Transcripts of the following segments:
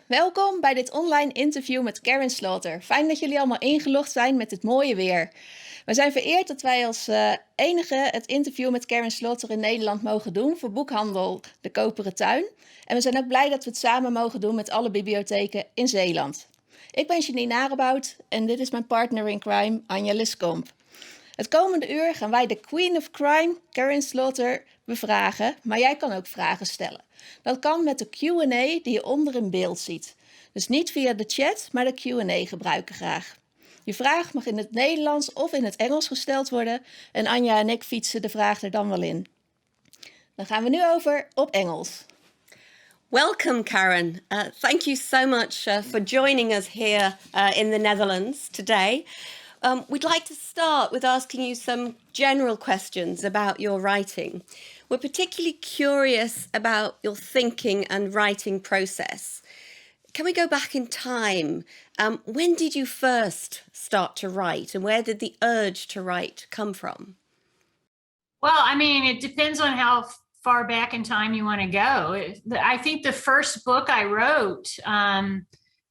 Welkom bij dit online interview met Karin Slaughter. Fijn dat jullie allemaal ingelogd zijn met het mooie weer. We zijn vereerd dat wij als enige het interview met Karin Slaughter in Nederland mogen doen voor boekhandel De Koperen Tuin. En we zijn ook blij dat we het samen mogen doen met alle bibliotheken in Zeeland. Ik ben juni Naar en dit is mijn partner in crime, Anja Liskomp. Het komende uur gaan wij de Queen of Crime, Karin Slaughter, bevragen, maar jij kan ook vragen stellen. Dat kan met de Q&A die je onder in beeld ziet. Dus niet via de chat, maar de Q&A gebruiken graag. Je vraag mag in het Nederlands of in het Engels gesteld worden en Anja en ik fietsen de vraag er dan wel in. Dan gaan we nu over op Engels. Welcome, Karin. Thank you so much for joining us here in the Netherlands today. We'd like to start with asking you some general questions about your writing. We're particularly curious about your thinking and writing process. Can we go back in time? When did you first start to write, and where did the urge to write come from? Well, I mean, it depends on how far back in time you want to go. I think the first book I wrote,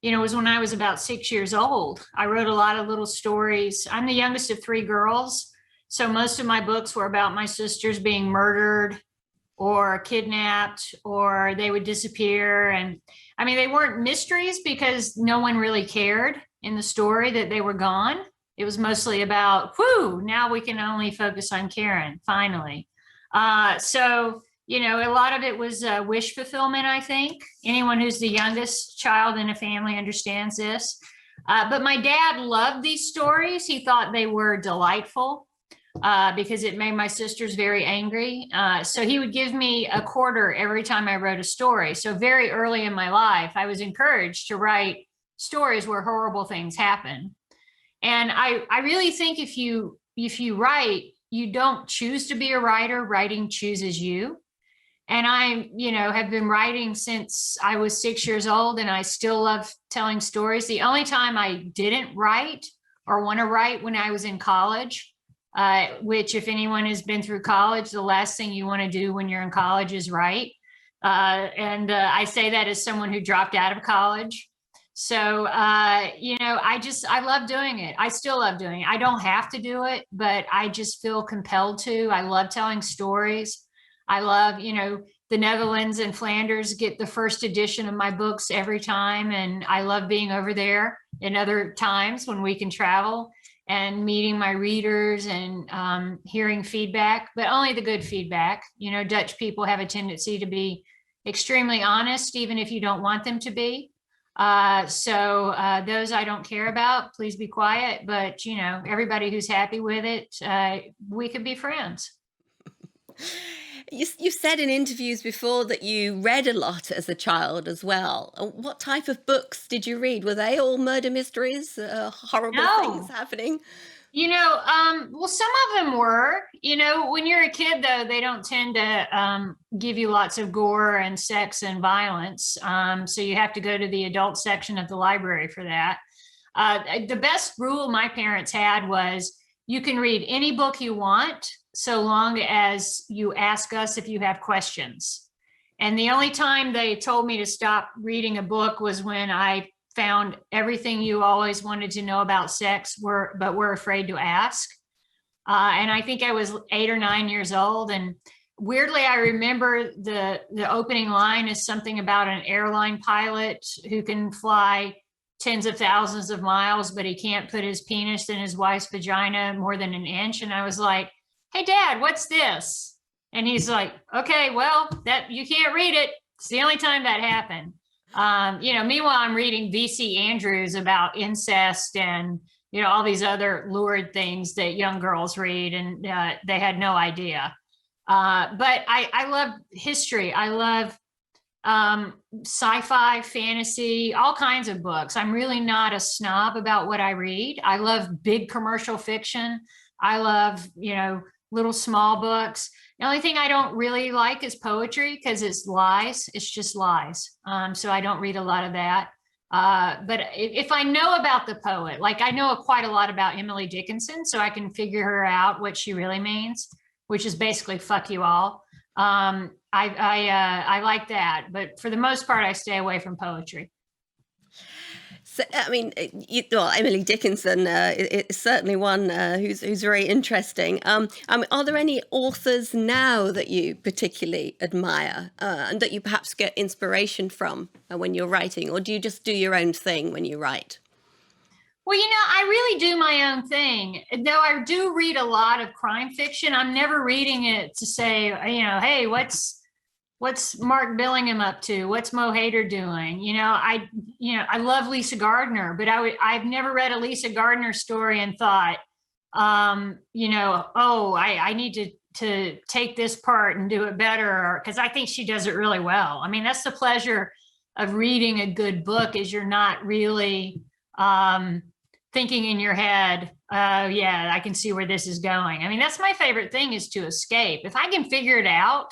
was when I was about 6 years old. I wrote a lot of little stories. I'm the youngest of three girls, so most of my books were about my sisters being murdered or kidnapped, or they would disappear. And I mean, they weren't mysteries because no one really cared in the story that they were gone. It was mostly about, whoo, now we can only focus on Karin, finally. A lot of it was wish fulfillment, I think. Anyone who's the youngest child in a family understands this. But my dad loved these stories. He thought they were delightful because it made my sisters very angry. So he would give me a quarter every time I wrote a story. So very early in my life, I was encouraged to write stories where horrible things happen. And I really think if you write, you don't choose to be a writer. Writing chooses you. And I, have been writing since I was 6 years old, and I still love telling stories. The only time I didn't write or want to write when I was in college, which if anyone has been through college, the last thing you want to do when you're in college is write. I say that as someone who dropped out of college. So, I love doing it. I still love doing it. I don't have to do it, but I just feel compelled to. I love telling stories. I love, the Netherlands and Flanders get the first edition of my books every time. And I love being over there in other times when we can travel and meeting my readers and hearing feedback, but only the good feedback. Dutch people have a tendency to be extremely honest, even if you don't want them to be. Those I don't care about. Please be quiet. But, everybody who's happy with it, we could be friends. You've said in interviews before that you read a lot as a child as well. What type of books did you read? Were they all murder mysteries, horrible things happening? Well, some of them were. When you're a kid, though, they don't tend to give you lots of gore and sex and violence. So you have to go to the adult section of the library for that. The best rule my parents had was you can read any book you want, so long as you ask us if you have questions. And the only time they told me to stop reading a book was when I found everything you always wanted to know about sex, but were afraid to ask. And I think I was 8 or 9 years old. And weirdly, I remember the opening line is something about an airline pilot who can fly tens of thousands of miles, but he can't put his penis in his wife's vagina more than an inch. And I was like, hey, Dad, what's this? And he's like, okay, well, that you can't read it. It's the only time that happened. Meanwhile, I'm reading V.C. Andrews about incest and, all these other lurid things that young girls read, and they had no idea. But I love history. I love sci-fi, fantasy, all kinds of books. I'm really not a snob about what I read. I love big commercial fiction. I love, little small books. The only thing I don't really like is poetry because it's lies. It's just lies. So I don't read a lot of that. But if I know about the poet, like I know quite a lot about Emily Dickinson, so I can figure her out what she really means, which is basically fuck you all. I like that, but for the most part, I stay away from poetry. So, I mean, well, Emily Dickinson is certainly one who's very interesting. I mean, are there any authors now that you particularly admire and that you perhaps get inspiration from when you're writing, or do you just do your own thing when you write? Well, I really do my own thing. Though I do read a lot of crime fiction, I'm never reading it to say, hey, what's Mark Billingham up to? What's Mo Hader doing? I love Lisa Gardner, but I've never read a Lisa Gardner story and thought, oh, I need to take this part and do it better, because I think she does it really well. I mean, that's the pleasure of reading a good book, is you're not really thinking in your head, yeah, I can see where this is going. I mean, that's my favorite thing, is to escape. If I can figure it out,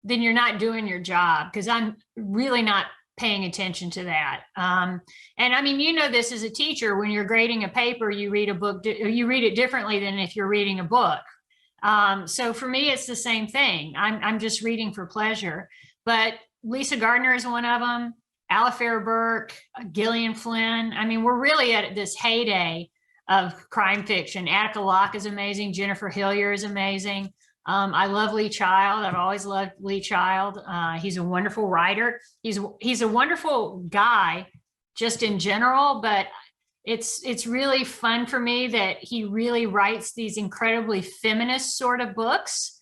then you're not doing your job, because I'm really not paying attention to that. And I mean, this as a teacher, when you're grading a paper, you read a book, you read it differently than if you're reading a book. So for me, it's the same thing. I'm just reading for pleasure. But Lisa Gardner is one of them. Alistair Burke, Gillian Flynn. I mean, we're really at this heyday of crime fiction. Attica Locke is amazing. Jennifer Hillier is amazing. I love Lee Child. I've always loved Lee Child. He's a wonderful writer. He's a wonderful guy just in general, but it's really fun for me that he really writes these incredibly feminist sort of books,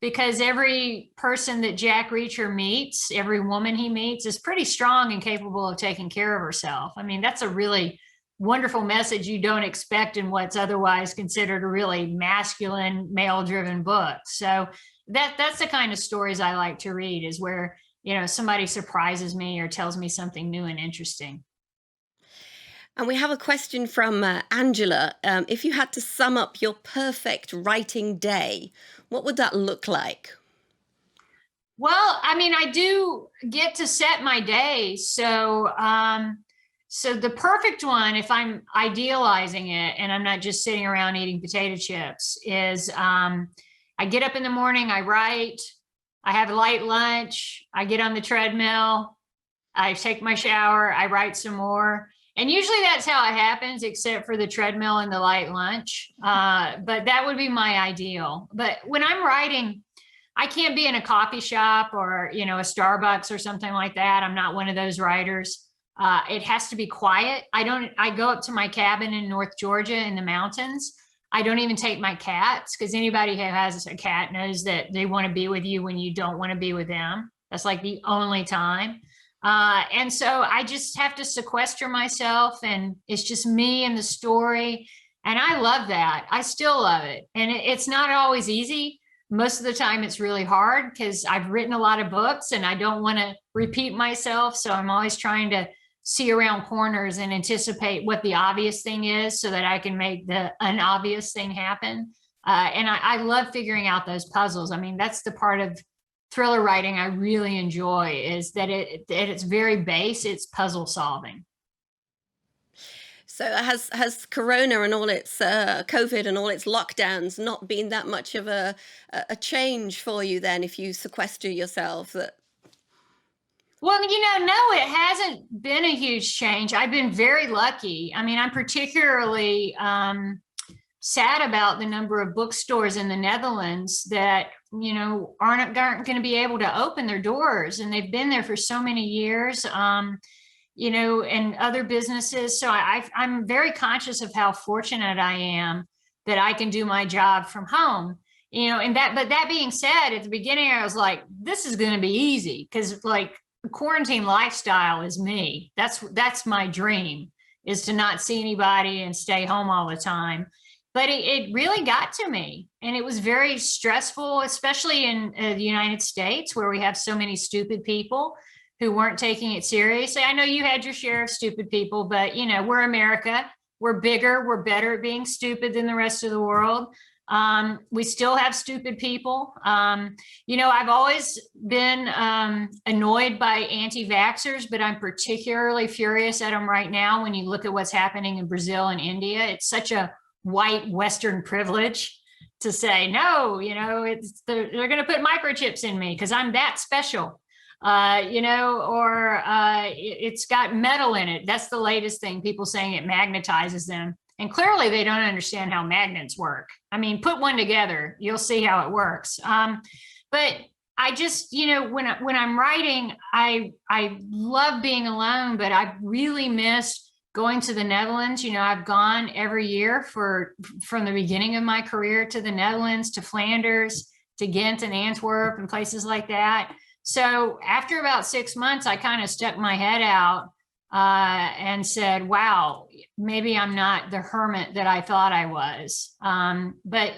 because every person that Jack Reacher meets, every woman he meets, is pretty strong and capable of taking care of herself. I mean, that's a really wonderful message you don't expect in what's otherwise considered a really masculine, male-driven book. So that's the kind of stories I like to read, is where, somebody surprises me or tells me something new and interesting. And we have a question from Angela. If you had to sum up your perfect writing day, what would that look like? Well, I mean, I do get to set my day. So the perfect one, if I'm idealizing it and I'm not just sitting around eating potato chips, is I get up in the morning, I write, I have a light lunch, I get on the treadmill, I take my shower, I write some more. And usually that's how it happens, except for the treadmill and the light lunch. But that would be my ideal. But when I'm writing, I can't be in a coffee shop or, a Starbucks or something like that. I'm not one of those writers. It has to be quiet. I go up to my cabin in North Georgia in the mountains. I don't even take my cats, because anybody who has a cat knows that they want to be with you when you don't want to be with them. That's like the only time. And so I just have to sequester myself, and it's just me and the story. And I love that. I still love it. And it's not always easy. Most of the time it's really hard, because I've written a lot of books and I don't want to repeat myself. So I'm always trying to see around corners and anticipate what the obvious thing is, so that I can make the unobvious thing happen. And I love figuring out those puzzles. I mean, that's the part of thriller writing I really enjoy, is that at its very base, it's puzzle solving. So has Corona and all its COVID and all its lockdowns not been that much of a change for you then, if you sequester yourself? Well, no, it hasn't been a huge change. I've been very lucky. I mean, I'm particularly sad about the number of bookstores in the Netherlands that, aren't going to be able to open their doors. And they've been there for so many years, and other businesses. So I'm very conscious of how fortunate I am that I can do my job from home. But that being said, at the beginning, I was like, this is going to be easy, because like the quarantine lifestyle is me. That's my dream, is to not see anybody and stay home all the time. But it really got to me, and it was very stressful, especially in the United States, where we have so many stupid people who weren't taking it seriously. I know you had your share of stupid people, but we're America. We're bigger. We're better at being stupid than the rest of the world. We still have stupid people. I've always been annoyed by anti-vaxxers, but I'm particularly furious at them right now when you look at what's happening in Brazil and India. It's such a white Western privilege to say, no, they're going to put microchips in me because I'm that special, or it's got metal in it. That's the latest thing, people saying it magnetizes them. And clearly they don't understand how magnets work. I mean, put one together, you'll see how it works. But I just, when I'm writing, I love being alone, but I've really missed going to the Netherlands. I've gone every year from the beginning of my career to the Netherlands, to Flanders, to Ghent and Antwerp and places like that. So after about 6 months, I kind of stuck my head out and said, wow, maybe I'm not the hermit that I thought I was. But,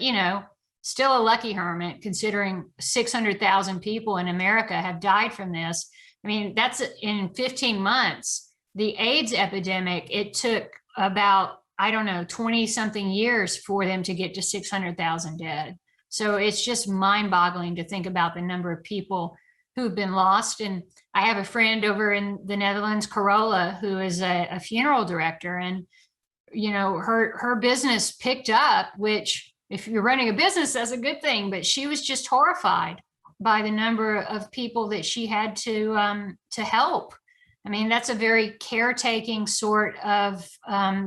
still a lucky hermit, considering 600,000 people in America have died from this. I mean, that's in 15 months. The AIDS epidemic, it took about, 20 something years for them to get to 600,000 dead. So it's just mind boggling to think about the number of people who've been lost. And I have a friend over in the Netherlands, Carola, who is a funeral director, and, her business picked up, which, if you're running a business, that's a good thing. But she was just horrified by the number of people that she had to help. I mean, that's a very caretaking sort of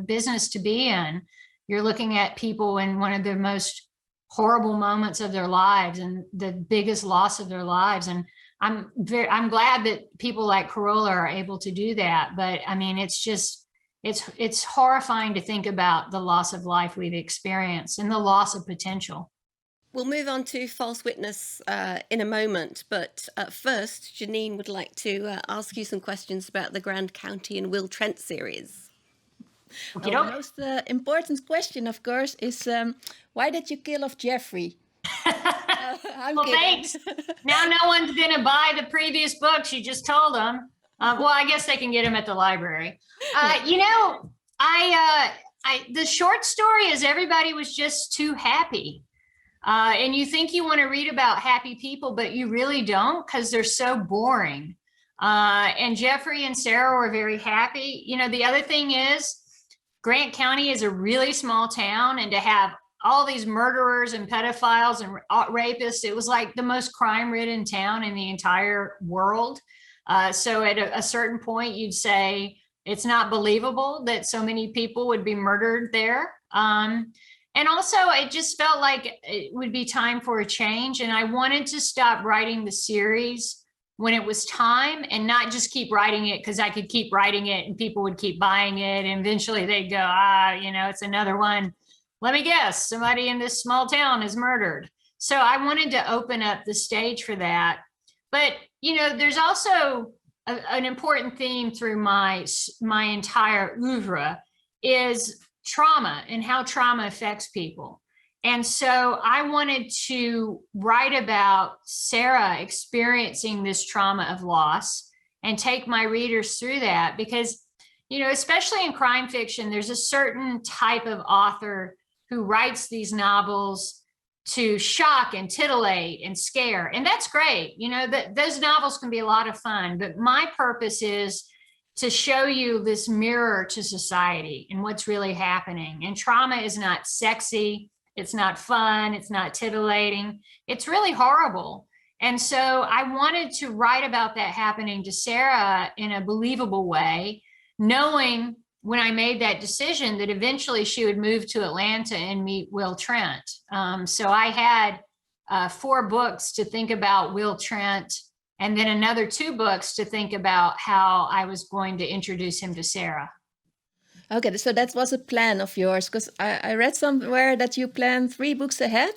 business to be in. You're looking at people in one of the most horrible moments of their lives and the biggest loss of their lives. And I'm glad that people like Carola are able to do that. But I mean, it's horrifying to think about the loss of life we've experienced and the loss of potential. We'll move on to false witness in a moment, but first, Janine would like to ask you some questions about the Grand County and Will Trent series. The most important question, of course, is why did you kill off Jeffrey? Well, thanks. Now no one's going to buy the previous books. You just told them. Well, I guess they can get them at the library. The short story is everybody was just too happy. And you think you want to read about happy people, but you really don't, because they're so boring. And Jeffrey and Sarah were very happy. The other thing is, Grant County is a really small town, and to have all these murderers and pedophiles and rapists, it was like the most crime-ridden town in the entire world. So at a certain point, you'd say it's not believable that so many people would be murdered there. And also, it just felt like it would be time for a change. And I wanted to stop writing the series when it was time, and not just keep writing it because I could keep writing it and people would keep buying it. And eventually they'd go, it's another one. Let me guess, somebody in this small town is murdered. So I wanted to open up the stage for that. But, there's also an important theme through my entire oeuvre is trauma and how trauma affects people. And so I wanted to write about Sarah experiencing this trauma of loss and take my readers through that, because, especially in crime fiction, there's a certain type of author who writes these novels to shock and titillate and scare. And that's great. Those novels can be a lot of fun, but my purpose is to show you this mirror to society and what's really happening. And trauma is not sexy. It's not fun. It's not titillating. It's really horrible. And so I wanted to write about that happening to Sarah in a believable way, knowing when I made that decision that eventually she would move to Atlanta and meet Will Trent. So I had 4 books to think about Will Trent, and then another 2 books to think about how I was going to introduce him to Sarah. Okay, so that was a plan of yours, because I read somewhere that you planned 3 books ahead.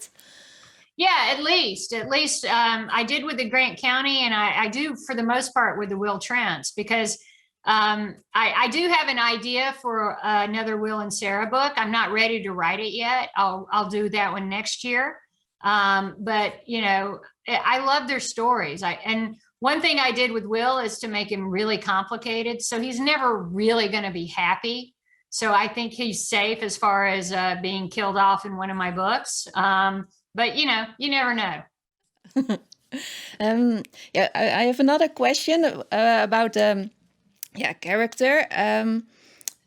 Yeah, at least. I did with the Grant County, and I do for the most part with the Will Trents, because I do have an idea for another Will and Sarah book. I'm not ready to write it yet. I'll do that one next year. But I love their stories. And one thing I did with Will is to make him really complicated. So he's never really going to be happy. So I think he's safe as far as being killed off in one of my books. But you never know. I have another question about character.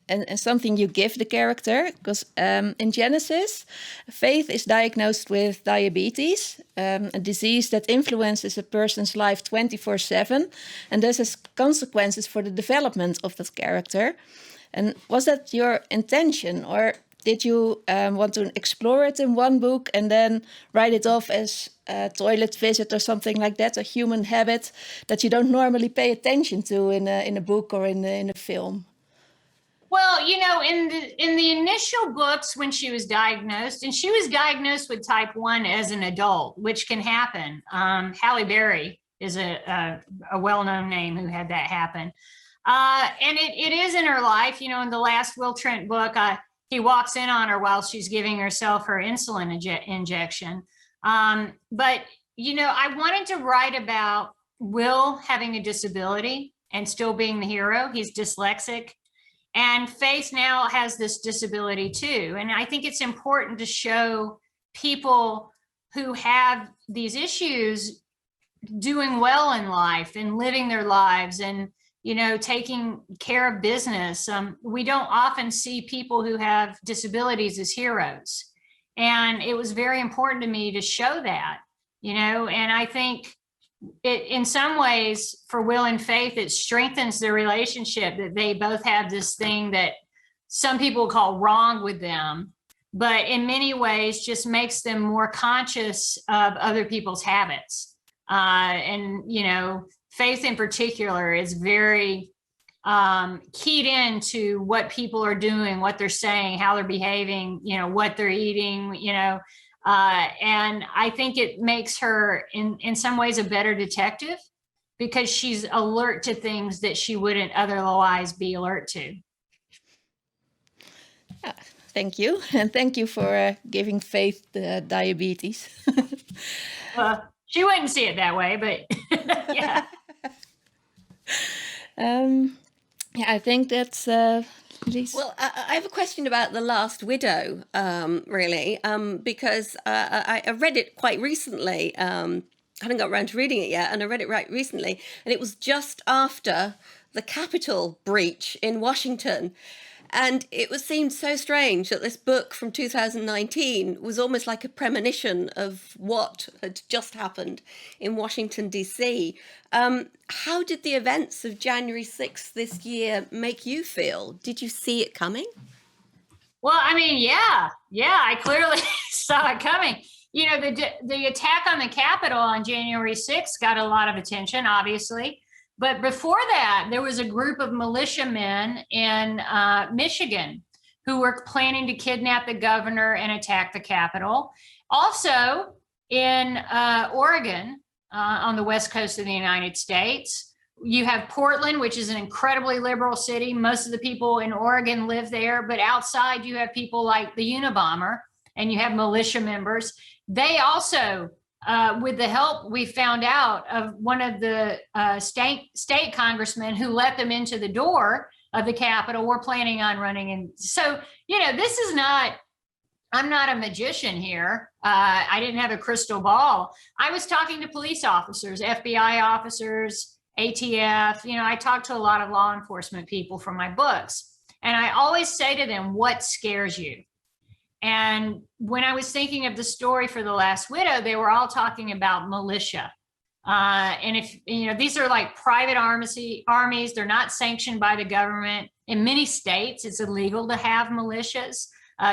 and something you give the character, because in Genesis, Faith is diagnosed with diabetes, a disease that influences a person's life 24/7, and thus has consequences for the development of that character. And was that your intention, or did you want to explore it in one book and then write it off as a toilet visit or something like that, a human habit that you don't normally pay attention to in a book or in a film? Well, in the initial books when she was diagnosed, and she was diagnosed with type 1 as an adult, which can happen. Halle Berry is a well-known name who had that happen. And it is in her life, in the last Will Trent book, he walks in on her while she's giving herself her insulin injection. But, I wanted to write about Will having a disability and still being the hero. He's dyslexic. And Faith now has this disability too. And I think it's important to show people who have these issues doing well in life and living their lives and, taking care of business. We don't often see people who have disabilities as heroes. And it was very important to me to show that, and I think in some ways for Will and Faith, it strengthens their relationship that they both have this thing that some people call wrong with them, but in many ways just makes them more conscious of other people's habits. And, Faith in particular is very keyed into what people are doing, what they're saying, how they're behaving, what they're eating, and I think it makes her in some ways a better detective because she's alert to things that she wouldn't otherwise be alert to. Thank you. And thank you for giving Faith the diabetes. She wouldn't see it that way, but yeah. I think that's Lisa. Well, I have a question about The Last Widow, really, because I read it quite recently. I hadn't got around to reading it yet, and I read it right recently, and it was just after the Capitol breach in Washington. And seemed so strange that this book from 2019 was almost like a premonition of what had just happened in Washington, D.C. How did the events of January 6th this year make you feel? Did you see it coming? Well, I mean, yeah, I clearly saw it coming. The attack on the Capitol on January 6th got a lot of attention, obviously. But before that, there was a group of militiamen in Michigan who were planning to kidnap the governor and attack the Capitol. Also in Oregon, on the west coast of the United States, you have Portland, which is an incredibly liberal city. Most of the people in Oregon live there, but outside you have people like the Unabomber and you have militia members. They also with the help we found out of one of the state congressmen who let them into the door of the Capitol, we're planning on running. And so, this is not, I'm not a magician here. I didn't have a crystal ball. I was talking to police officers, FBI officers, ATF. I talked to a lot of law enforcement people from my books. And I always say to them, what scares you? And when I was thinking of the story for The Last Widow, they were all talking about militia. And if, these are like private armies, they're not sanctioned by the government. In many states, it's illegal to have militias.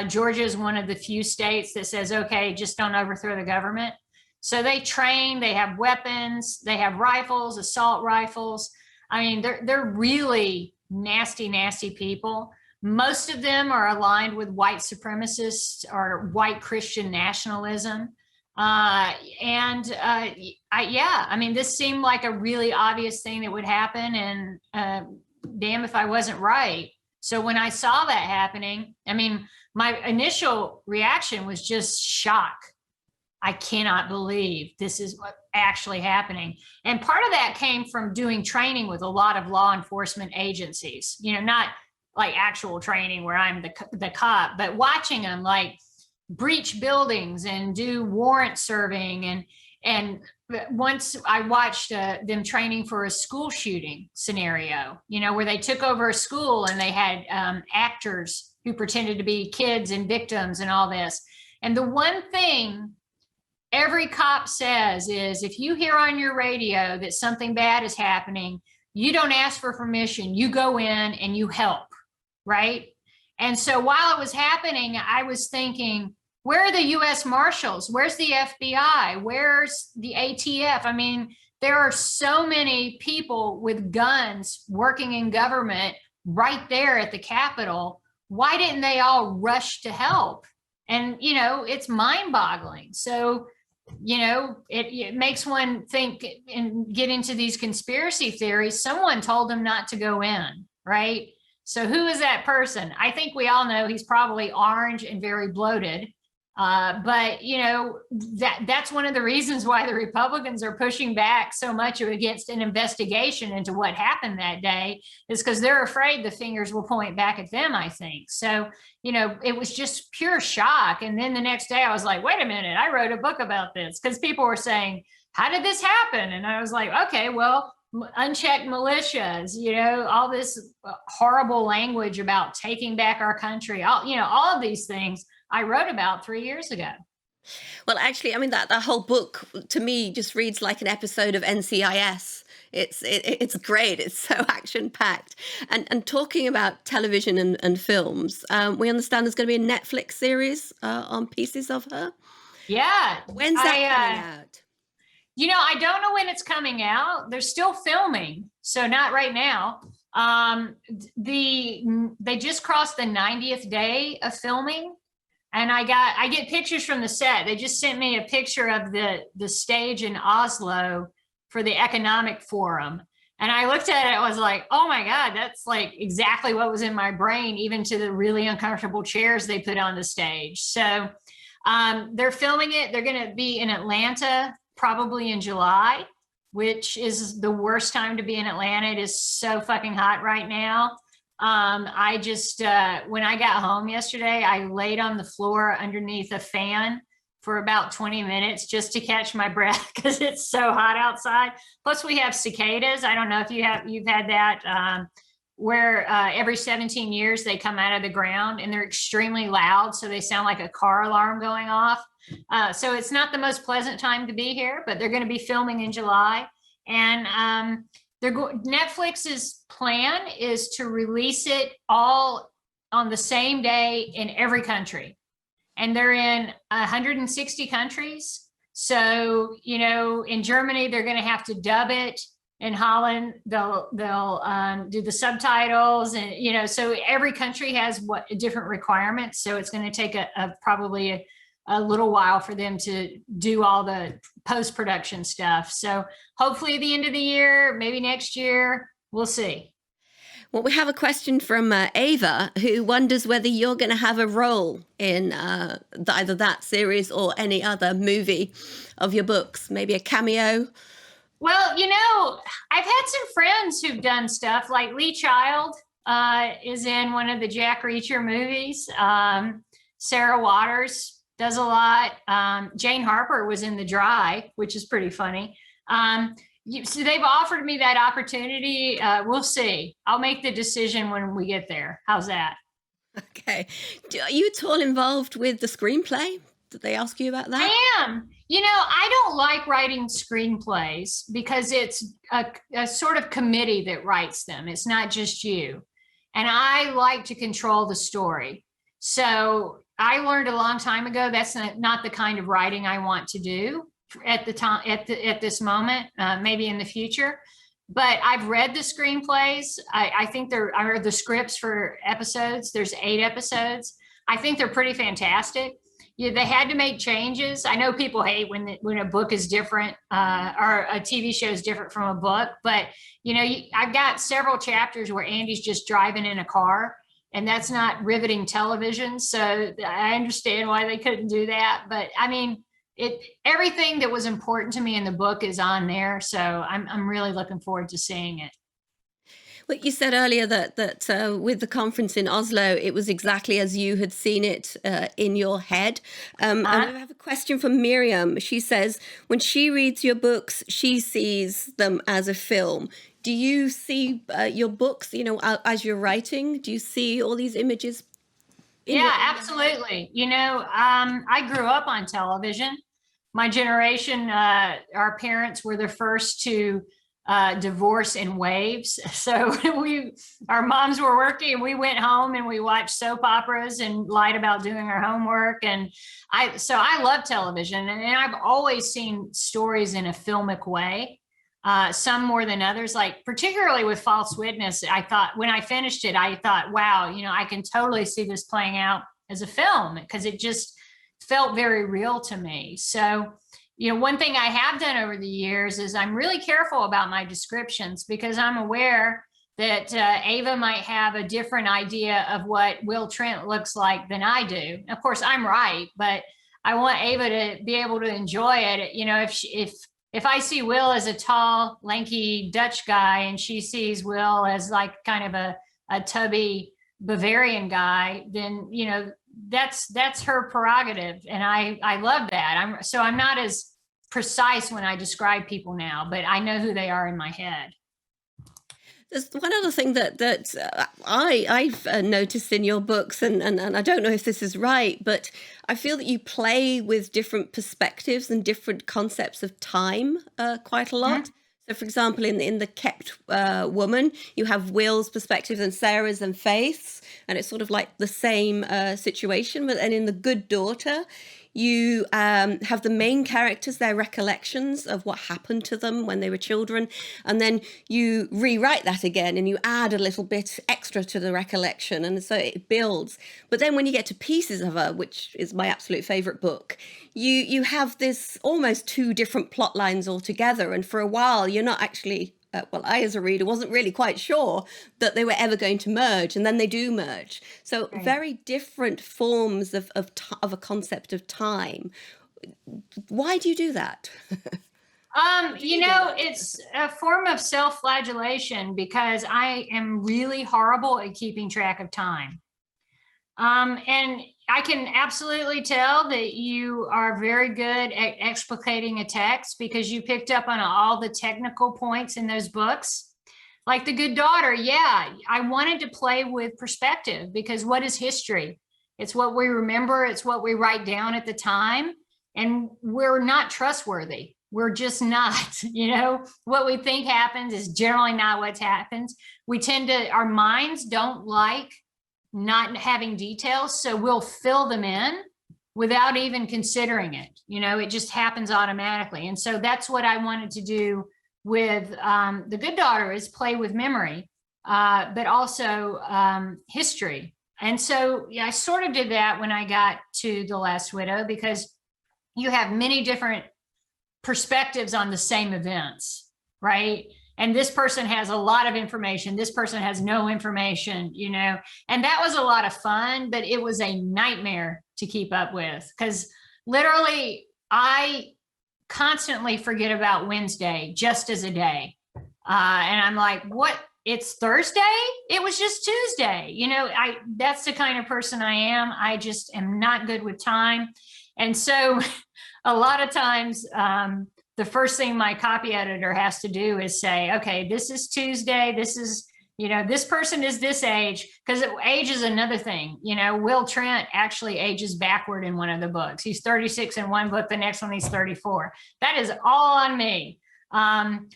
Georgia is one of the few states that says, okay, just don't overthrow the government. So they train, they have weapons, they have rifles, assault rifles. I mean, they're really nasty, nasty people. Most of them are aligned with white supremacists or white Christian nationalism. I mean, this seemed like a really obvious thing that would happen, and damn if I wasn't right. So when I saw that happening, I mean, my initial reaction was just shock. I cannot believe this is what actually happening. And part of that came from doing training with a lot of law enforcement agencies, not like actual training where I'm the cop, but watching them like breach buildings and do warrant serving. And once I watched them training for a school shooting scenario, where they took over a school and they had actors who pretended to be kids and victims and all this. And the one thing every cop says is, if you hear on your radio that something bad is happening, you don't ask for permission, you go in and you help, right? And so while it was happening, I was thinking, where are the US Marshals? Where's the FBI? Where's the ATF? I mean, there are so many people with guns working in government right there at the Capitol. Why didn't they all rush to help? And, it's mind-boggling. So, it makes one think and get into these conspiracy theories. Someone told them not to go in, right? So who is that person? I think we all know he's probably orange and very bloated. But that's one of the reasons why the Republicans are pushing back so much against an investigation into what happened that day, is because they're afraid the fingers will point back at them, I think. So, it was just pure shock. And then the next day I was like, wait a minute, I wrote a book about this, because people were saying, how did this happen? And I was like, okay, well, unchecked militias, all this horrible language about taking back our country, all of these things I wrote about 3 years ago. Well, actually, I mean, that whole book to me just reads like an episode of NCIS. It's great. It's so action packed. And talking about television and films, we understand there's going to be a Netflix series on pieces of her. Yeah. When's that coming out? I don't know when it's coming out. They're still filming, so not right now. They just crossed the 90th day of filming. And I get pictures from the set. They just sent me a picture of the stage in Oslo for the Economic Forum. And I looked at it, I was like, oh my God, that's like exactly what was in my brain, even to the really uncomfortable chairs they put on the stage. So they're filming it. They're going to be in Atlanta, probably in July, which is the worst time to be in Atlanta. It is so fucking hot right now. I just, when I got home yesterday, I laid on the floor underneath a fan for about 20 minutes just to catch my breath, because it's so hot outside. Plus we have cicadas. I don't know if you've had that, where every 17 years they come out of the ground and they're extremely loud. So they sound like a car alarm going off. So it's not the most pleasant time to be here, but they're going to be filming in July. And, Netflix's plan is to release it all on the same day in every country, and they're in 160 countries. So, in Germany, they're going to have to dub it. In Holland, they'll do the subtitles, and so every country has different requirements. So it's going to take probably a little while for them to do all the post-production stuff. So hopefully at the end of the year, maybe next year, we'll see. Well, we have a question from Ava, who wonders whether you're going to have a role in either that series or any other movie of your books, maybe a cameo. Well, I've had some friends who've done stuff, like Lee Child is in one of the Jack Reacher movies. Sarah Waters does a lot. Jane Harper was in The Dry, which is pretty funny. So they've offered me that opportunity. We'll see. I'll make the decision when we get there. How's that? Okay. Are you at all involved with the screenplay? Did they ask you about that? I am. I don't like writing screenplays because it's a sort of committee that writes them. It's not just you. And I like to control the story. So I learned a long time ago that's not the kind of writing I want to do at the time, at this moment, maybe in the future. But I've read the screenplays. I think there are the scripts for episodes. There's 8 episodes. I think they're pretty fantastic. They had to make changes. I know people hate when a book is different or a TV show is different from a book. But, I've got several chapters where Andy's just driving in a car. And that's not riveting television. So I understand why they couldn't do that. But I mean, everything that was important to me in the book is on there. So I'm really looking forward to seeing it. Well, you said earlier that with the conference in Oslo, it was exactly as you had seen it in your head. And we have a question from Miriam. She says, when she reads your books, she sees them as a film. Do you see your books, as you're writing? Do you see all these images? Yeah, absolutely. I grew up on television. My generation, our parents were the first to divorce in waves. So our moms were working and we went home and we watched soap operas and lied about doing our homework. And I love television, and I've always seen stories in a filmic way. Some more than others, like particularly with False Witness. I thought when I finished it, I thought, wow, I can totally see this playing out as a film, because it just felt very real to me. So, one thing I have done over the years is I'm really careful about my descriptions, because I'm aware that Ava might have a different idea of what Will Trent looks like than I do. Of course, I'm right, but I want Ava to be able to enjoy it. If I see Will as a tall, lanky Dutch guy and she sees Will as like kind of a tubby Bavarian guy, then, that's her prerogative. And I love that. I'm not as precise when I describe people now, but I know who they are in my head. There's one other thing that I've noticed in your books, and I don't know if this is right, but I feel that you play with different perspectives and different concepts of time quite a lot. Mm-hmm. So, for example, in the Kept Woman, you have Will's perspective and Sarah's and Faith's, and it's sort of like the same situation. But then in The Good Daughter, you have the main characters, their recollections of what happened to them when they were children, and then you rewrite that again and you add a little bit extra to the recollection, and so it builds. But then when you get to Pieces of Her, which is my absolute favorite book, you have this almost two different plot lines altogether, and for a while you're not actually I, as a reader, wasn't really quite sure that they were ever going to merge, and then they do merge. So right. Very different forms of a concept of time. Why do you do that? It's a form of self-flagellation, because I am really horrible at keeping track of time. And I can absolutely tell that you are very good at explicating a text, because you picked up on all the technical points in those books. Like The Good Daughter, yeah, I wanted to play with perspective, because what is history? It's what we remember, it's what we write down at the time, and we're not trustworthy. We're just not, what we think happens is generally not what happens. Our minds don't like not having details, so we'll fill them in without even considering it. It just happens automatically. And so that's what I wanted to do with The Good Daughter, is play with memory, but also history. And so I sort of did that when I got to The Last Widow, because you have many different perspectives on the same events, right? And this person has a lot of information. This person has no information, and that was a lot of fun, but it was a nightmare to keep up with, because literally I constantly forget about Wednesday just as a day. And I'm like, what? It's Thursday? It was just Tuesday. That's the kind of person I am. I just am not good with time. And so a lot of times, the first thing my copy editor has to do is say, okay, this is Tuesday. This is, this person is this age, because age is another thing. Will Trent actually ages backward in one of the books. He's 36 in one book. The next one, he's 34. That is all on me.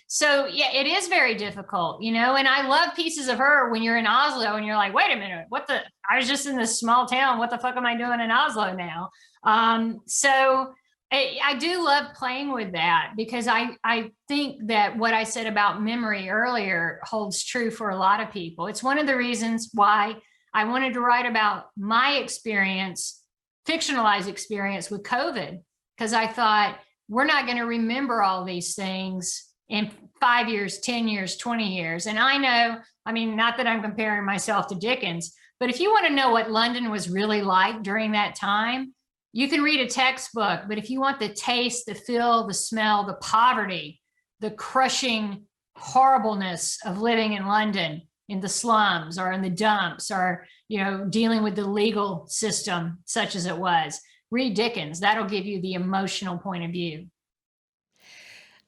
So yeah, it is very difficult, and I love Pieces of Her when you're in Oslo and you're like, wait a minute, I was just in this small town. What the fuck am I doing in Oslo now? So I do love playing with that, because I think that what I said about memory earlier holds true for a lot of people. It's one of the reasons why I wanted to write about my experience, fictionalized experience with COVID, because I thought, we're not going to remember all these things in 5 years, 10 years, 20 years. And I know, not that I'm comparing myself to Dickens, but if you want to know what London was really like during that time, you can read a textbook. But if you want the taste, the feel, the smell, the poverty, the crushing horribleness of living in London, in the slums or in the dumps, or, dealing with the legal system such as it was. Read Dickens. That'll give you the emotional point of view.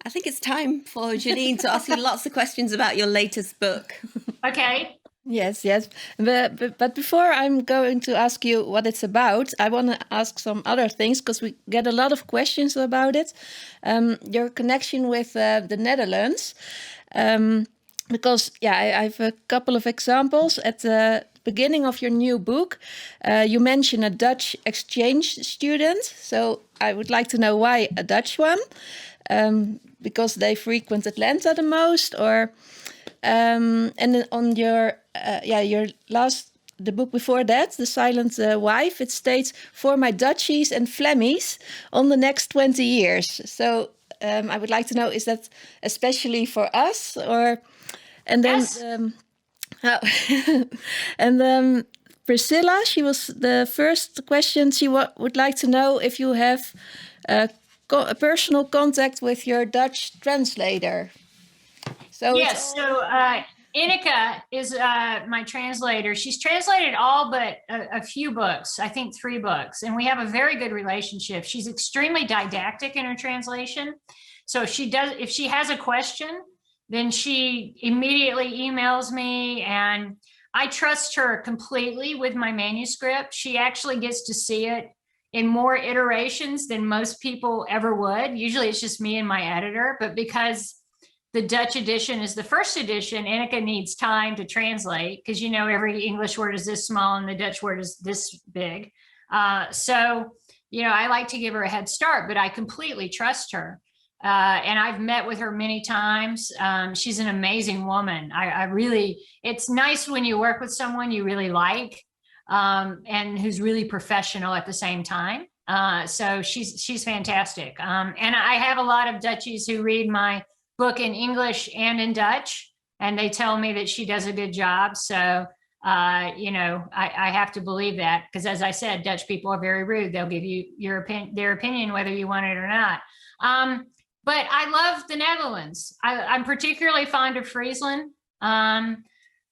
I think it's time for Janine to ask you lots of questions about your latest book. Okay. Yes. But before I'm going to ask you what it's about, I want to ask some other things, because we get a lot of questions about it. Your connection with the Netherlands. Because, I have a couple of examples. At the beginning of your new book, you mention a Dutch exchange student. So I would like to know why a Dutch one. Because they frequent Atlanta the most, or and then on your the book before that, The Silent Wife, it states, "For my Dutchies and Flemmies on the next 20 years." So I would like to know, is that especially for us, or and then Yes. and Priscilla, she was the first question. She would like to know if you have a personal contact with your Dutch translator. So Yes. So Ineke is my translator. She's translated all but a few books, I think 3 books, and we have a very good relationship. She's extremely didactic in her translation. So if she has a question, then she immediately emails me, and I trust her completely with my manuscript. She actually gets to see it in more iterations than most people ever would. Usually it's just me and my editor, but because the Dutch edition is the first edition, Ineke needs time to translate, because every English word is this small and the Dutch word is this big. So I like to give her a head start, but I completely trust her. And I've met with her many times. She's an amazing woman. I really, it's nice when you work with someone you really like, and who's really professional at the same time. So she's fantastic. And I have a lot of Dutchies who read my book in English and in Dutch, and they tell me that she does a good job. So, I have to believe that, because as I said, Dutch people are very rude. They'll give you their opinion, whether you want it or not. But I love the Netherlands. I'm particularly fond of Friesland. I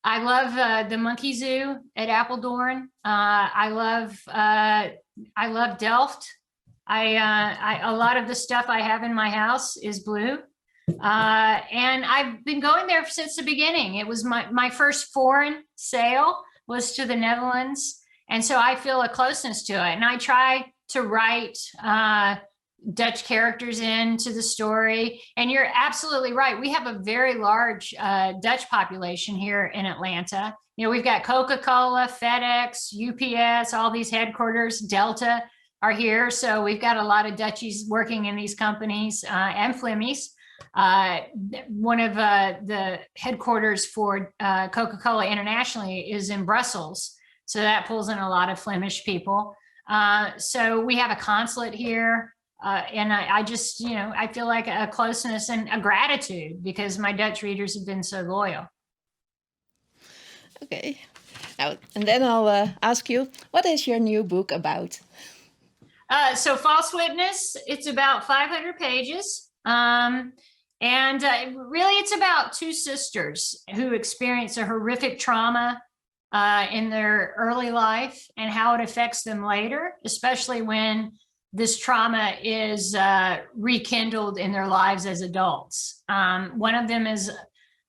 love the Monkey Zoo at Apeldoorn. I love Delft. A lot of the stuff I have in my house is blue. And I've been going there since the beginning. It was my first foreign sail was to the Netherlands. And so I feel a closeness to it. And I try to write Dutch characters into the story. And you're absolutely right. We have a very large Dutch population here in Atlanta. We've got Coca-Cola, FedEx, UPS, all these headquarters, Delta are here. So we've got a lot of Dutchies working in these companies, and Flemmies. One of the headquarters for Coca-Cola internationally is in Brussels. So that pulls in a lot of Flemish people. So we have a consulate here. And I just, I feel like a closeness and a gratitude, because my Dutch readers have been so loyal. Okay. Now, and then I'll ask you, what is your new book about? So False Witness, it's about 500 pages. And really, it's about 2 sisters who experience a horrific trauma in their early life, and how it affects them later, especially when this trauma is rekindled in their lives as adults. One of them is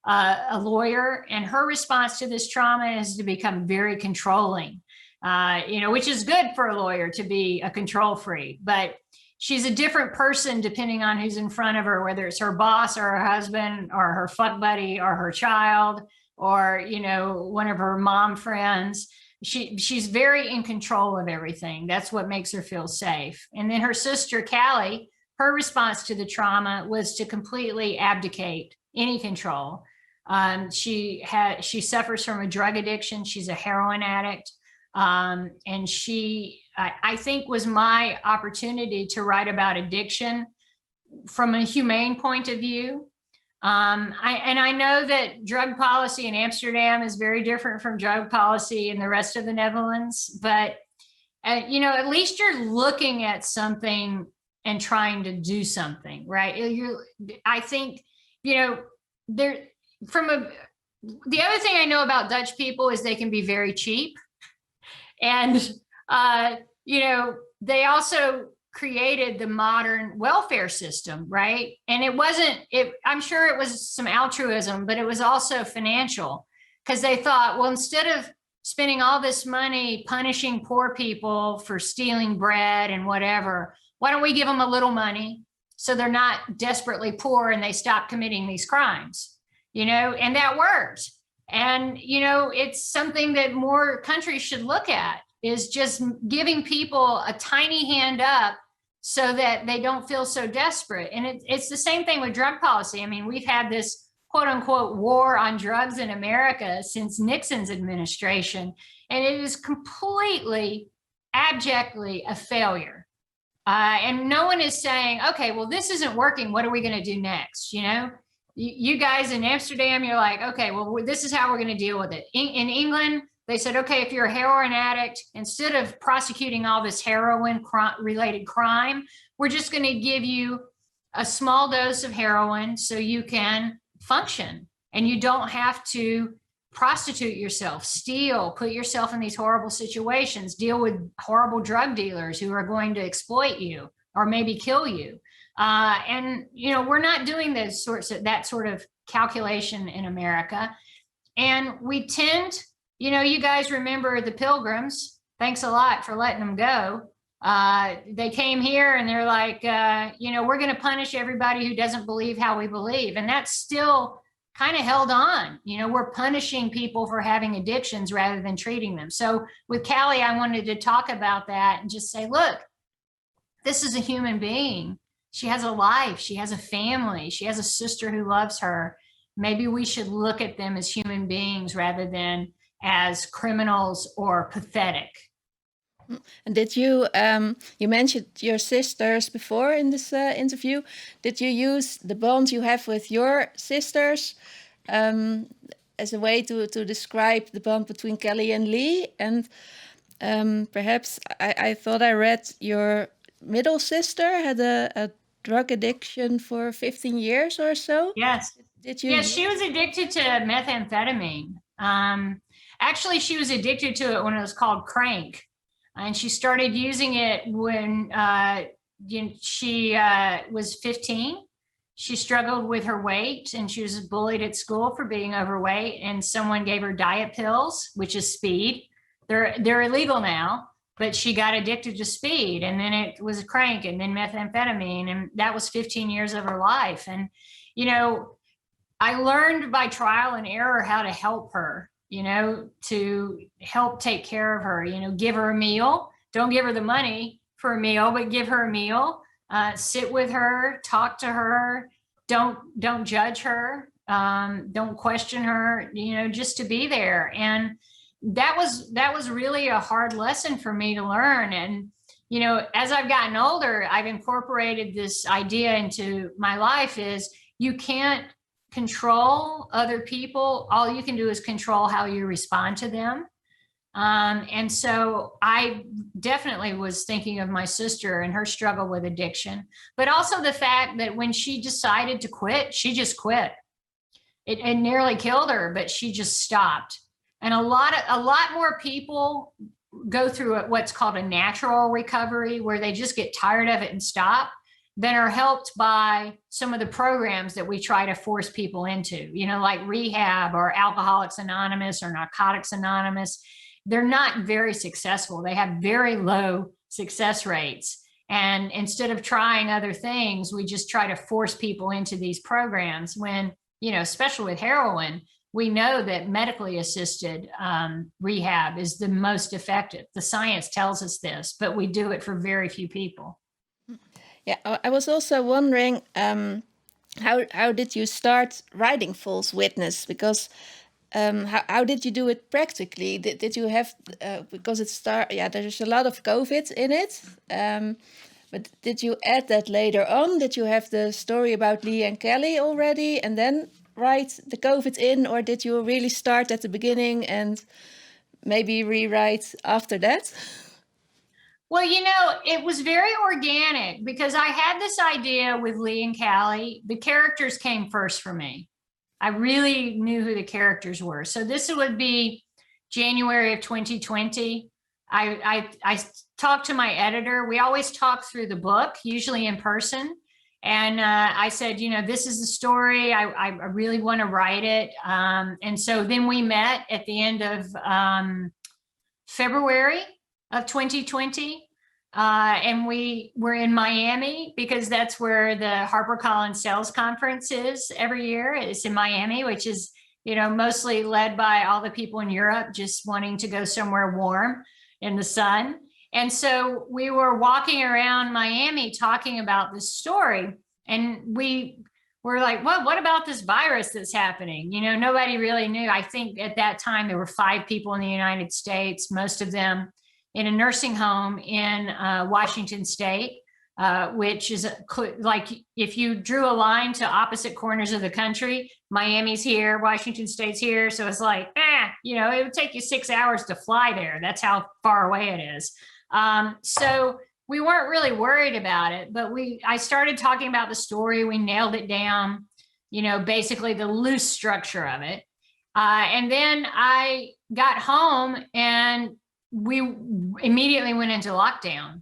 a lawyer, and her response to this trauma is to become very controlling, which is good for a lawyer to be a control freak, but she's a different person depending on who's in front of her, whether it's her boss or her husband or her fuck buddy or her child or, one of her mom friends. She's very in control of everything. That's what makes her feel safe. And then her sister, Callie, her response to the trauma was to completely abdicate any control. She suffers from a drug addiction. She's a heroin addict. And I think was my opportunity to write about addiction from a humane point of view. I know that drug policy in Amsterdam is very different from drug policy in the rest of the Netherlands, but at least you're looking at something and trying to do something, right? I think, there from the other thing I know about Dutch people is they can be very cheap. And, you know, they also created the modern welfare system, right? And I'm sure it was some altruism, but it was also financial, because they thought, well, instead of spending all this money punishing poor people for stealing bread and whatever, why don't we give them a little money so they're not desperately poor and they stop committing these crimes, you know? And that worked. And, you know, it's something that more countries should look at, is just giving people a tiny hand up so that they don't feel so desperate. And it's the same thing with drug policy. I mean, we've had this quote unquote war on drugs in America since Nixon's administration, and it is completely, abjectly a failure. And no one is saying, okay, well, this isn't working. What are we going to do next? You know, you guys in Amsterdam, you're like, okay, well, this is how we're going to deal with it. In England, they said, okay, if you're a heroin addict, instead of prosecuting all this heroin related crime, we're just going to give you a small dose of heroin so you can function and you don't have to prostitute yourself, steal, put yourself in these horrible situations, deal with horrible drug dealers who are going to exploit you or maybe kill you. And, you know, we're not doing that sort of calculation in America. And we tend, you know, you guys remember the Pilgrims. Thanks a lot for letting them go. They came here and they're like, you know, we're going to punish everybody who doesn't believe how we believe. And that's still kind of held on. You know, we're punishing people for having addictions rather than treating them. So with Callie, I wanted to talk about that and just say, look, this is a human being. She has a life. She has a family. She has a sister who loves her. Maybe we should look at them as human beings rather than as criminals or pathetic. And did you, you mentioned your sisters before in this interview. Did you use the bond you have with your sisters as a way to describe the bond between Kelly and Lee? And perhaps I thought I read your middle sister had a drug addiction for 15 years or so. Yes. Did you? Yes, she was addicted to methamphetamine. Actually, she was addicted to it when it was called crank. And she started using it when she was 15. She struggled with her weight and she was bullied at school for being overweight. And someone gave her diet pills, which is speed. They're illegal now, but she got addicted to speed. And then it was crank and then methamphetamine. And that was 15 years of her life. And, you know, I learned by trial and error how to help her, you know, to help take care of her, you know, give her a meal. Don't give her the money for a meal, but give her a meal, sit with her, talk to her, don't judge her, don't question her, you know, just to be there. And that was really a hard lesson for me to learn. And, you know, as I've gotten older, I've incorporated this idea into my life is you can't control other people. All you can do is control how you respond to them. And so I definitely was thinking of my sister and her struggle with addiction, but also the fact that when she decided to quit, she just quit. It nearly killed her, but she just stopped. And a lot more people go through what's called a natural recovery, where they just get tired of it and stop, than are helped by some of the programs that we try to force people into, you know, like rehab or Alcoholics Anonymous or Narcotics Anonymous. They're not very successful. They have very low success rates. And instead of trying other things, we just try to force people into these programs when, you know, especially with heroin, we know that medically assisted rehab is the most effective. The science tells us this, but we do it for very few people. Yeah, I was also wondering, how did you start writing False Witness? Because how did you do it practically? Did you have, because there's a lot of COVID in it, but did you add that later on? Did you have the story about Lee and Kelly already and then write the COVID in? Or did you really start at the beginning and maybe rewrite after that? Well, you know, it was very organic because I had this idea with Lee and Callie. The characters came first for me. I really knew who the characters were. So this would be January of 2020. I talked to my editor. We always talk through the book, usually in person. And I said, this is the story. I really want to write it. And so then we met at the end of February of 2020. And we were in Miami because that's where the HarperCollins Sales Conference is every year. It's in Miami, which is, mostly led by all the people in Europe just wanting to go somewhere warm in the sun. And so we were walking around Miami talking about this story, and we were like, well, what about this virus that's happening? Nobody really knew. I think at that time there were 5 people in the United States, most of them in a nursing home in Washington State, which is like if you drew a line to opposite corners of the country, Miami's here, Washington State's here. So it's like, it would take you 6 hours to fly there. That's how far away it is. So we weren't really worried about it, but I started talking about the story. We nailed it down, basically the loose structure of it. And then I got home and we immediately went into lockdown.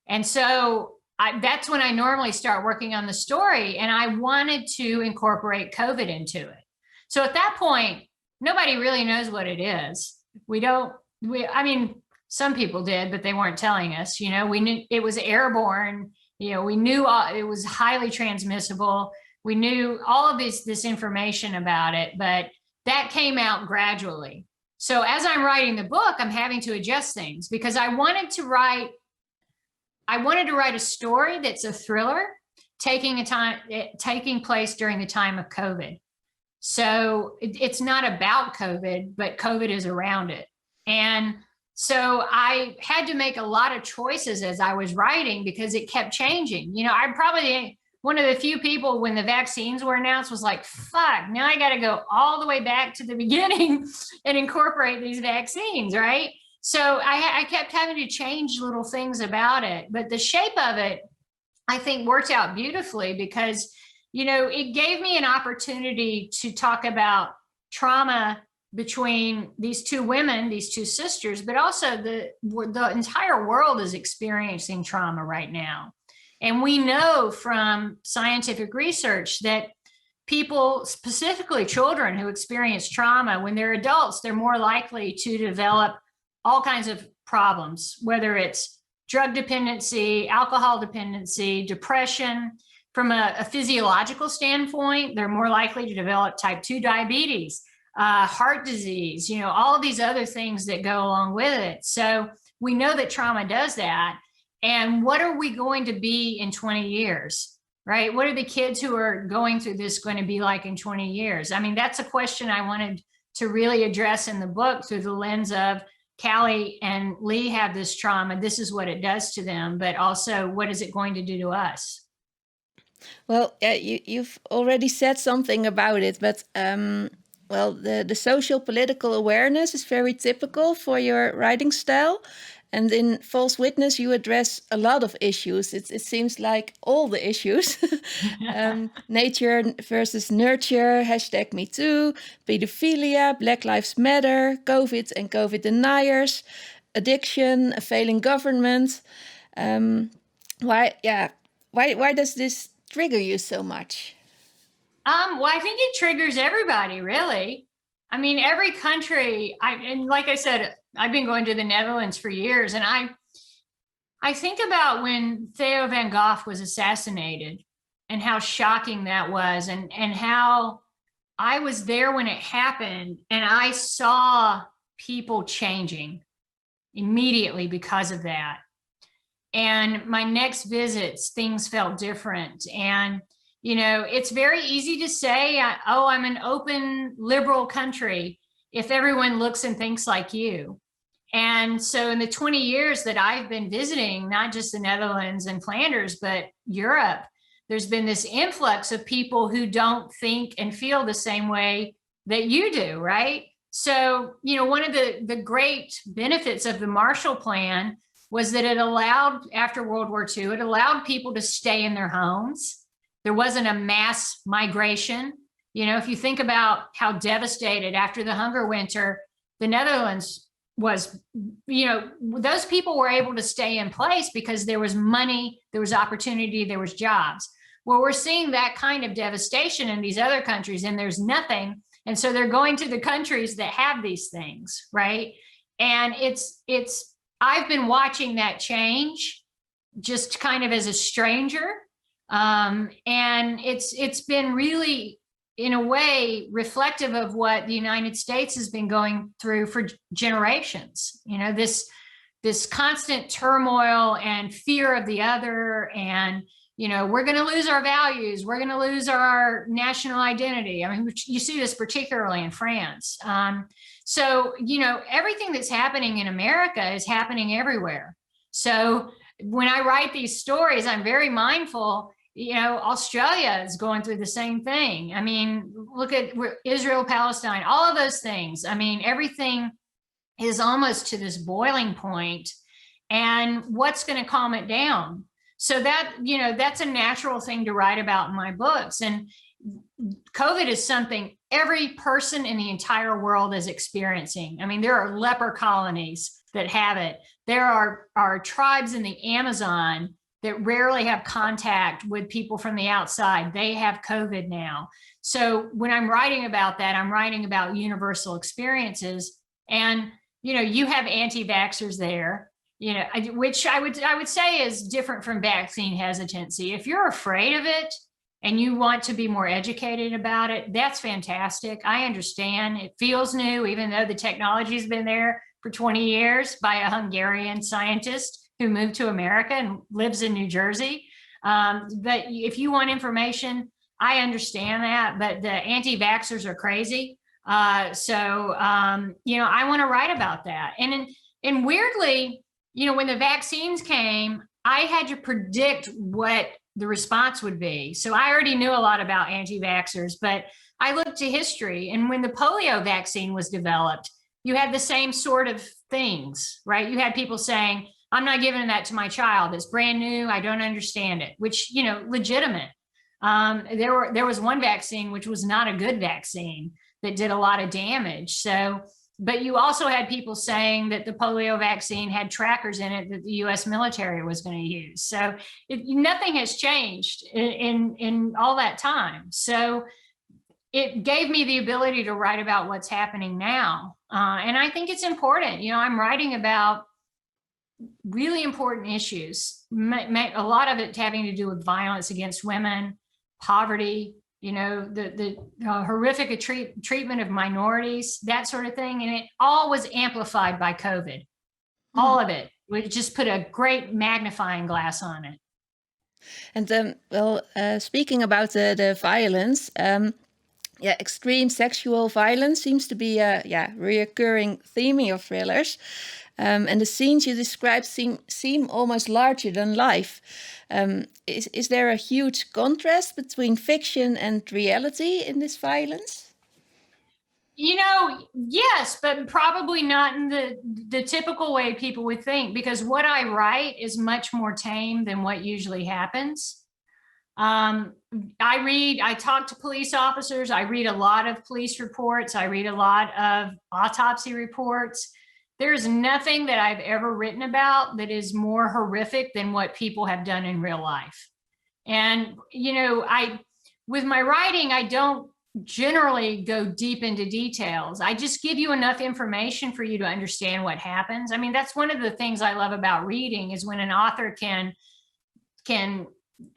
And so that's when I normally start working on the story. And I wanted to incorporate COVID into it. So at that point, nobody really knows what it is. Some people did, but they weren't telling us. We knew it was airborne. We knew it was highly transmissible. We knew all of this information about it, but that came out gradually. So as I'm writing the book, I'm having to adjust things because I wanted to write a story that's a thriller taking place during the time of COVID. So it's not about COVID, but COVID is around it. And so I had to make a lot of choices as I was writing because it kept changing. I'm probably one of the few people when the vaccines were announced was like, fuck, now I got to go all the way back to the beginning and incorporate these vaccines, right? So I kept having to change little things about it. But the shape of it, I think, worked out beautifully because, it gave me an opportunity to talk about trauma between these 2 women, these 2 sisters, but also the entire world is experiencing trauma right now. And we know from scientific research that people, specifically children who experience trauma, when they're adults, they're more likely to develop all kinds of problems, whether it's drug dependency, alcohol dependency, depression. From a physiological standpoint, they're more likely to develop type 2 diabetes, heart disease, all of these other things that go along with it. So we know that trauma does that. And what are we going to be in 20 years, right? What are the kids who are going through this going to be like in 20 years? That's a question I wanted to really address in the book through the lens of Callie and Lee have this trauma. This is what it does to them, but also what is it going to do to us? Well, yeah, you've already said something about it, but the social political awareness is very typical for your writing style. And in False Witness, you address a lot of issues. It seems like all the issues. Nature versus nurture, #MeToo, pedophilia, Black Lives Matter, COVID and COVID deniers, addiction, a failing government. Why does this trigger you so much? Well, I think it triggers everybody, really. Every country, and like I said, I've been going to the Netherlands for years, and I think about when Theo van Gogh was assassinated and how shocking that was, and how I was there when it happened, and I saw people changing immediately because of that. And my next visits, things felt different. And it's very easy to say, I'm an open, liberal country if everyone looks and thinks like you. And so in the 20 years that I've been visiting, not just the Netherlands and Flanders, but Europe, there's been this influx of people who don't think and feel the same way that you do, right? So, one of the great benefits of the Marshall Plan was that it allowed, after World War II, it allowed people to stay in their homes. There wasn't a mass migration. You know, if you think about how devastated after the hunger winter, the Netherlands was, you know, those people were able to stay in place because there was money, there was opportunity, there was jobs. Well, we're seeing that kind of devastation in these other countries, and there's nothing. And so they're going to the countries that have these things, right? And I've been watching that change just kind of as a stranger. And it's been really, in a way, reflective of what the United States has been going through for generations. You know, this constant turmoil and fear of the other, and, you know, we're going to lose our values, we're going to lose our national identity. I mean, you see this particularly in France. So, you know, everything that's happening in America is happening everywhere. So when I write these stories, I'm very mindful. You know, Australia is going through the same thing. I mean, look at Israel, Palestine, all of those things. I mean, everything is almost to this boiling point, and what's going to calm it down? So that, you know, that's a natural thing to write about in my books. And COVID is something every person in the entire world is experiencing. I mean, there are leper colonies that have it. There are tribes in the Amazon that rarely have contact with people from the outside. They have COVID now. So when I'm writing about that, I'm writing about universal experiences. And, you know, you have anti-vaxxers there, you know, which I would say is different from vaccine hesitancy. If you're afraid of it and you want to be more educated about it, that's fantastic. I understand. It feels new, even though the technology has been there for 20 years by a Hungarian scientist who moved to America and lives in New Jersey. But if you want information, I understand that, but the anti-vaxxers are crazy. So you know, I want to write about that. And weirdly, you know, when the vaccines came, I had to predict what the response would be. So I already knew a lot about anti-vaxxers, but I looked to history. And when the polio vaccine was developed, you had the same sort of things, right? You had people saying, I'm not giving that to my child. It's brand new. I don't understand it, which, you know, legitimate. There was one vaccine, which was not a good vaccine, that did a lot of damage. So, but you also had people saying that the polio vaccine had trackers in it that the US military was going to use. So nothing has changed in all that time. So it gave me the ability to write about what's happening now. And I think it's important. You know, I'm writing about really important issues, a lot of it having to do with violence against women, poverty, you know, the horrific treatment of minorities, that sort of thing. And it all was amplified by COVID. All of it. We just put a great magnifying glass on it. And speaking about the violence, yeah, extreme sexual violence seems to be a reoccurring theme in your thrillers. And the scenes you describe seem almost larger than life. Is there a huge contrast between fiction and reality in this violence? You know, yes, but probably not in the typical way people would think, because what I write is much more tame than what usually happens. I talk to police officers. I read a lot of police reports. I read a lot of autopsy reports. There's nothing that I've ever written about that is more horrific than what people have done in real life. And, you know, with my writing, I don't generally go deep into details. I just give you enough information for you to understand what happens. I mean, that's one of the things I love about reading, is when an author can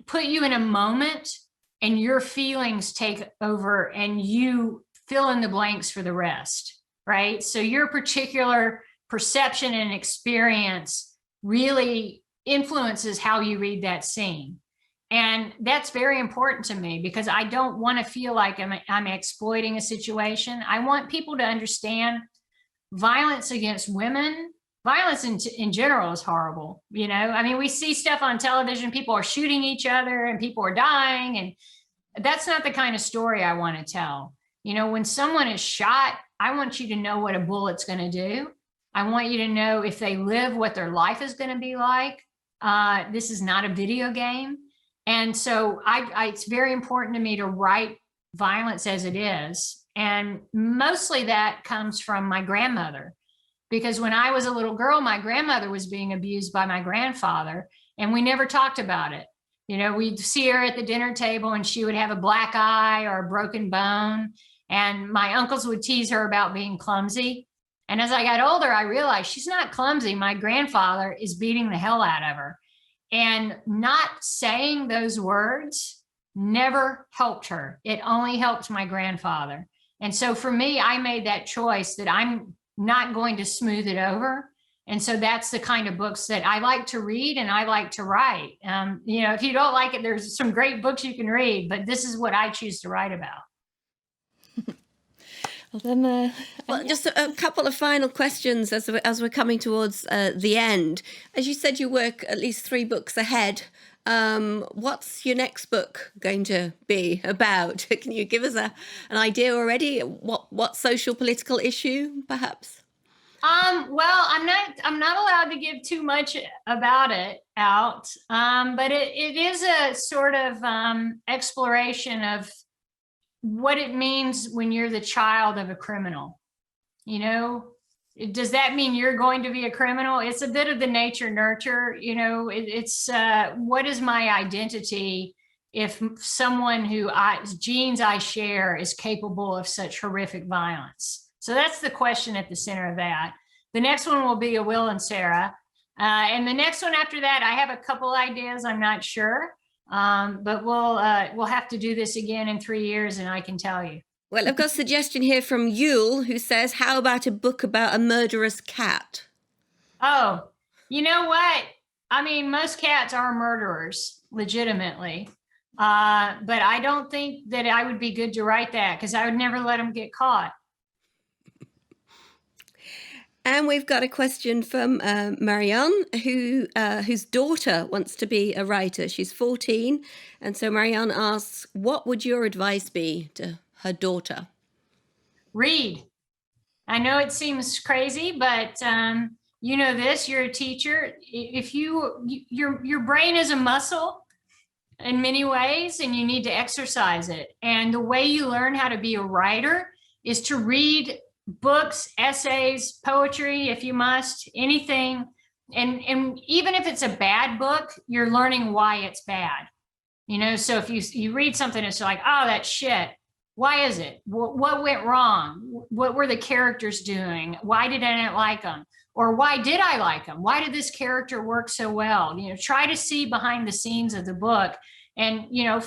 put you in a moment and your feelings take over and you fill in the blanks for the rest, right? So your particular perception and experience really influences how you read that scene. And that's very important to me, because I don't want to feel like I'm exploiting a situation. I want people to understand violence against women. Violence in general is horrible. You know, I mean, we see stuff on television, people are shooting each other and people are dying. And that's not the kind of story I want to tell. You know, when someone is shot, I want you to know what a bullet's going to do. I want you to know, if they live, what their life is going to be like. This is not a video game. And so it's very important to me to write violence as it is. And mostly that comes from my grandmother, because when I was a little girl, my grandmother was being abused by my grandfather, and we never talked about it. You know, we'd see her at the dinner table and she would have a black eye or a broken bone. And my uncles would tease her about being clumsy. And as I got older, I realized she's not clumsy. My grandfather is beating the hell out of her. And not saying those words never helped her. It only helped my grandfather. And so for me, I made that choice that I'm not going to smooth it over. And so that's the kind of books that I like to read and I like to write. You know, if you don't like it, there's some great books you can read, but this is what I choose to write about. Well, then, Well, just a couple of final questions as we're coming towards the end. As you said, you work at least 3 books ahead. What's your next book going to be about? Can you give us an idea already? What social political issue, perhaps? Well, I'm not allowed to give too much about it out, but it is a sort of exploration of what it means when you're the child of a criminal. You know, does that mean you're going to be a criminal? It's a bit of the nature nurture, you know, it's what is my identity if someone whose genes I share is capable of such horrific violence? So that's the question at the center of that. The next one will be a Will and Sarah. And the next one after that, I have a couple ideas, I'm not sure. But we'll have to do this again in 3 years and I can tell you. Well, I've got a suggestion here from Yule, who says, how about a book about a murderous cat? Oh, you know what? I mean, most cats are murderers, legitimately. But I don't think that I would be good to write that because I would never let them get caught. And we've got a question from Marianne, whose daughter wants to be a writer. She's 14. And so Marianne asks, what would your advice be to her daughter? Read. I know it seems crazy, but you know this, you're a teacher. If your brain is a muscle in many ways, and you need to exercise it. And the way you learn how to be a writer is to read books, essays, poetry, if you must, anything. And even if it's a bad book, you're learning why it's bad. You know, so if you read something, it's like, oh, that's shit. Why is it? What went wrong? What were the characters doing? Why did I not like them? Or why did I like them? Why did this character work so well? You know, try to see behind the scenes of the book. And, you know,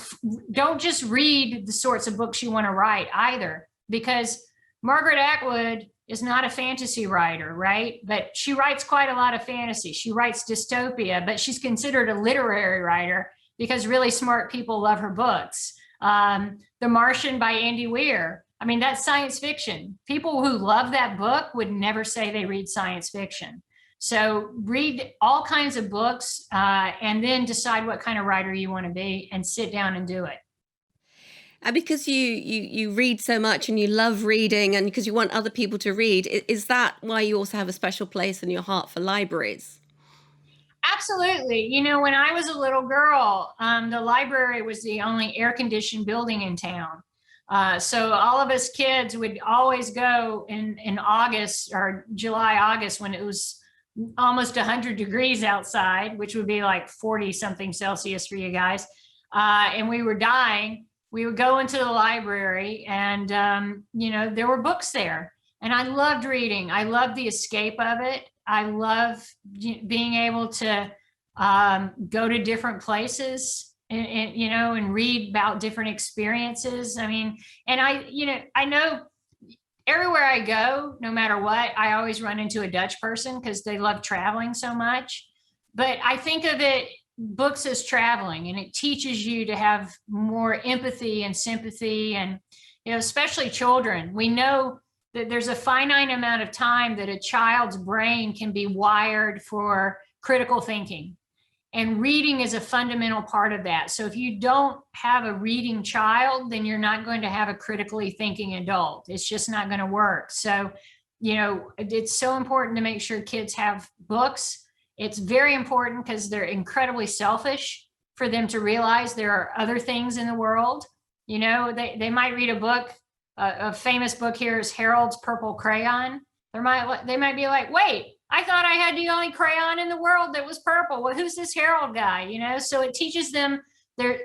don't just read the sorts of books you want to write either, because Margaret Atwood is not a fantasy writer, right? But she writes quite a lot of fantasy. She writes dystopia, but she's considered a literary writer because really smart people love her books. The Martian by Andy Weir. I mean, that's science fiction. People who love that book would never say they read science fiction. So read all kinds of books and then decide what kind of writer you want to be and sit down and do it. And because you read so much and you love reading and because you want other people to read, is that why you also have a special place in your heart for libraries? Absolutely. You know, when I was a little girl, the library was the only air-conditioned building in town. So all of us kids would always go in August or July, August, when it was almost 100 degrees outside, which would be like 40 something Celsius for you guys. And we were dying. We would go into the library and, you know, there were books there. And I loved reading. I loved the escape of it. I love being able to go to different places and, you know, and read about different experiences. I mean, and I know everywhere I go, no matter what, I always run into a Dutch person because they love traveling so much. But I think of books as traveling, and it teaches you to have more empathy and sympathy. And, you know, especially children, we know that there's a finite amount of time that a child's brain can be wired for critical thinking. And reading is a fundamental part of that. So if you don't have a reading child, then you're not going to have a critically thinking adult. It's just not going to work. So, you know, it's so important to make sure kids have books. It's very important because they're incredibly selfish for them to realize there are other things in the world. You know, they might read a book. A famous book here is Harold's Purple Crayon. They might be like, wait, I thought I had the only crayon in the world that was purple. Well, who's this Harold guy? You know, so it teaches them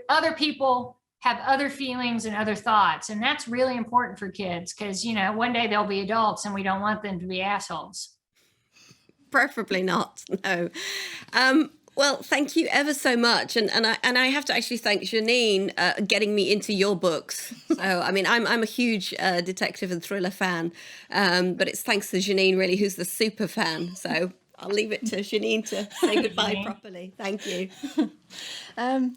other people have other feelings and other thoughts. And that's really important for kids because, you know, one day they'll be adults and we don't want them to be assholes. Preferably not, no. Well, thank you ever so much, and I have to actually thank Janine getting me into your books. So I mean, I'm a huge detective and thriller fan, but it's thanks to Janine really, who's the super fan. So I'll leave it to Janine to say goodbye properly. Thank you.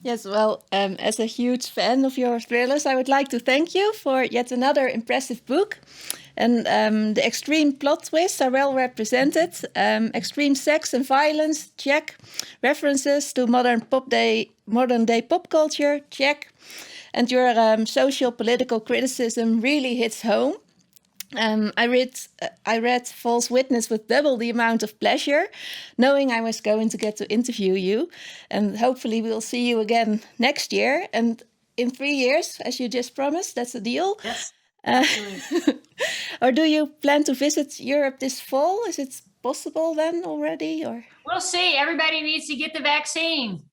Yes, well, as a huge fan of your thrillers, I would like to thank you for yet another impressive book. And the extreme plot twists are well represented. Extreme sex and violence, check. References to modern day pop culture, check. And your social political criticism really hits home. I read False Witness with double the amount of pleasure, knowing I was going to get to interview you. And hopefully we'll see you again next year. And in 3 years, as you just promised, that's a deal. Yes. Or do you plan to visit Europe this fall? Is it possible then already? Or we'll see. Everybody needs to get the vaccine.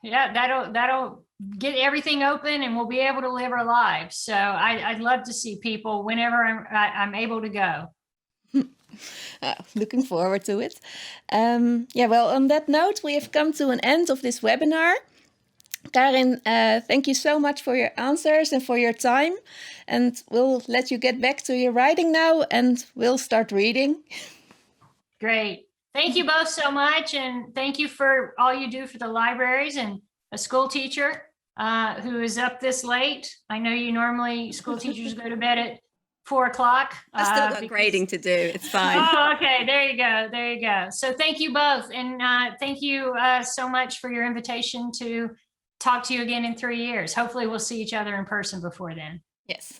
Yeah, that'll get everything open, and we'll be able to live our lives. So I'd love to see people whenever I'm able to go. Looking forward to it. Yeah, well, on that note, we have come to an end of this webinar. Karin, thank you so much for your answers and for your time. And we'll let you get back to your writing now, and we'll start reading. Great. Thank you both so much. And thank you for all you do for the libraries, and a school teacher who is up this late. I know you normally, school teachers go to bed at 4 o'clock. I've still got grading to do. It's fine. Oh, okay. There you go. There you go. So thank you both. And thank you so much for your invitation to talk to you again in 3 years. Hopefully we'll see each other in person before then. Yes.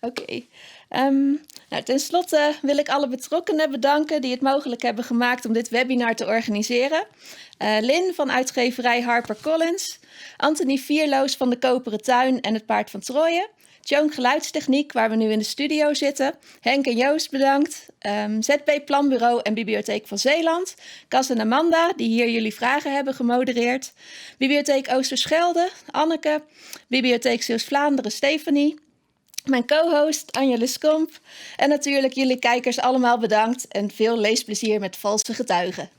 Oké. Nou, ten slotte wil ik alle betrokkenen bedanken die het mogelijk hebben gemaakt om dit webinar te organiseren. Lynn van uitgeverij HarperCollins, Anthony Vierloos van de Koperen Tuin en het Paard van Troje, Joan Geluidstechniek, waar we nu in de studio zitten, Henk en Joost bedankt, ZB Planbureau en Bibliotheek van Zeeland, Cas en Amanda, die hier jullie vragen hebben gemodereerd, Bibliotheek Oosterschelde, Anneke, Bibliotheek Zeeuws-Vlaanderen, Stefanie, mijn co-host Anja Leskomp en natuurlijk jullie kijkers allemaal bedankt en veel leesplezier met Valse Getuigen.